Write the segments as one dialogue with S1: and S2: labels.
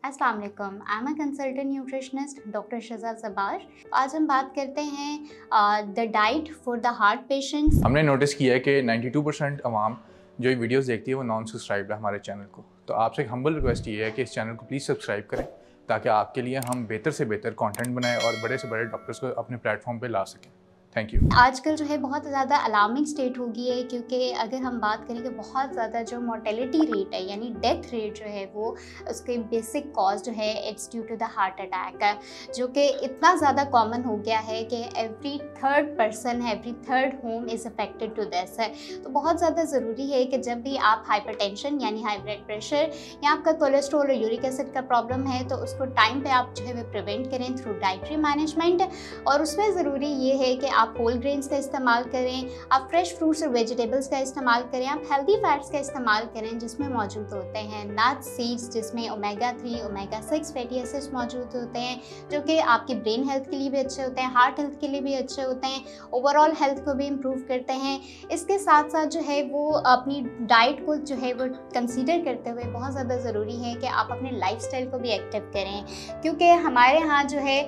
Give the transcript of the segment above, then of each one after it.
S1: अस्सलाम वालेकुम, I am a consultant nutritionist doctor Shaza Zabar. आज हम बात करते हैं the diet for the heart patients.
S2: हमने नोटिस किया है कि 92% अवाम जो ये वीडियोस देखती है वो नॉन सब्सक्राइब है हमारे चैनल को। तो आपसे एक हम्बल रिक्वेस्ट ये है कि इस चैनल को प्लीज़ सब्सक्राइब करें ताकि आपके लिए हम बेहतर से बेहतर कंटेंट बनाएं और बड़े से बड़े डॉक्टर्स को अपने प्लेटफॉर्म पे ला सकें। Thank you.
S1: आजकल जो है बहुत ज़्यादा अलार्मिंग स्टेट हो गई है, क्योंकि अगर हम बात करें कि बहुत ज़्यादा जो मोर्टेलिटी रेट है यानी डेथ रेट जो है वो उसके बेसिक कॉज जो है it's due to the heart attack है, जो कि इतना ज़्यादा कॉमन हो गया है कि every third person, every third home is affected to this है। तो बहुत ज़्यादा ज़रूरी है कि जब भी आप हाइपरटेंशन यानी हाई ब्लड प्रेशर या आपका कोलेस्ट्रॉल और यूरिक एसिड का प्रॉब्लम है तो उसको टाइम पे आप जो है वो प्रिवेंट करें थ्रू डाइटरी मैनेजमेंट। और उसमें ज़रूरी ये है कि आप होल ग्रेन्स का इस्तेमाल करें, आप फ्रेश फ्रूट्स और वेजिटेबल्स का इस्तेमाल करें, आप हेल्दी फैट्स का इस्तेमाल करें जिसमें मौजूद होते हैं नट्स, सीड्स जिसमें ओमेगा 3 ओमेगा 6 फैटी एसिड्स मौजूद होते हैं, जो कि आपकी ब्रेन हेल्थ के लिए भी अच्छे होते हैं, हार्ट हेल्थ के लिए भी अच्छे होते हैं, ओवरऑल हेल्थ को भी इम्प्रूव करते हैं। इसके साथ साथ जो है वो अपनी डाइट को जो है वो कंसीडर करते हुए बहुत ज़्यादा ज़रूरी है कि आप अपने लाइफस्टाइल को भी एक्टिव करें, क्योंकि हमारे यहाँ जो है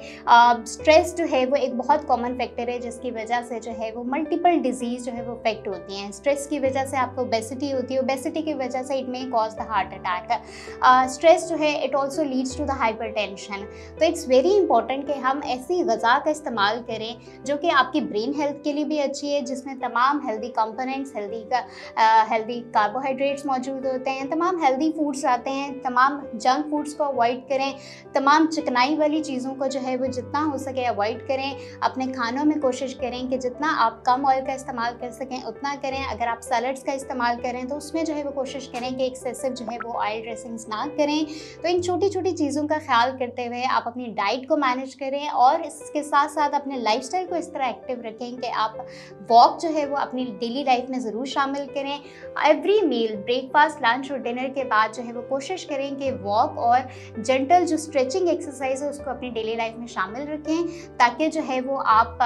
S1: स्ट्रेस जो है वो एक बहुत कॉमन फैक्टर है जिसकी वजह से जो है वो मल्टीपल डिजीज़ जो है वो अफेक्ट होती हैं। स्ट्रेस की वजह से आपको ओबेसिटी होती है, ओबेसिटी की वजह से it may cause the heart attack. Stress जो है it also leads to the hypertension. तो इट्स वेरी इंपॉर्टेंट कि हम ऐसी ग़िज़ा का इस्तेमाल करें जो कि आपकी ब्रेन हेल्थ के लिए भी अच्छी है, जिसमें तमाम हेल्दी कंपोनेंट्स, हेल्दी कार्बोहाइड्रेट्स मौजूद होते हैं, तमाम हेल्दी फूड्स आते हैं, तमाम जंक फूड्स को अवॉइड करें, तमाम चिकनाई वाली चीज़ों को जो है वो जितना हो सके अवॉइड करें। अपने खानों में कोशिश करें कि जितना आप कम ऑयल का इस्तेमाल कर सकें उतना करें। अगर आप सैलड्स का इस्तेमाल करें तो उसमें जो है वो कोशिश करें कि एक्सेसिव जो है वो ऑयल ड्रेसिंग्स ना करें। तो इन छोटी छोटी चीज़ों का ख्याल करते हुए आप अपनी डाइट को मैनेज करें और इसके साथ साथ अपने लाइफस्टाइल को इस तरह एक्टिव रखें कि आप वॉक जो है वो अपनी डेली लाइफ में ज़रूर शामिल करें। एवरी मील, ब्रेकफास्ट, लंच और डिनर के बाद जो है वो कोशिश करें कि वॉक और जेंटल जो स्ट्रेचिंग एक्सरसाइज है उसको अपनी डेली लाइफ में शामिल रखें, ताकि जो है वो आप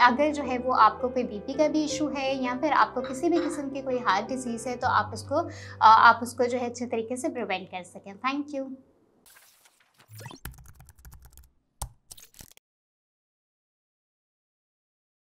S1: अगर जो है वो आपको कोई बीपी का भी इशू है या फिर आपको किसी भी किस्म की कोई हार्ट डिजीज़ है तो आप उसको जो है अच्छे तरीके से प्रिवेंट कर सकें। Thank you.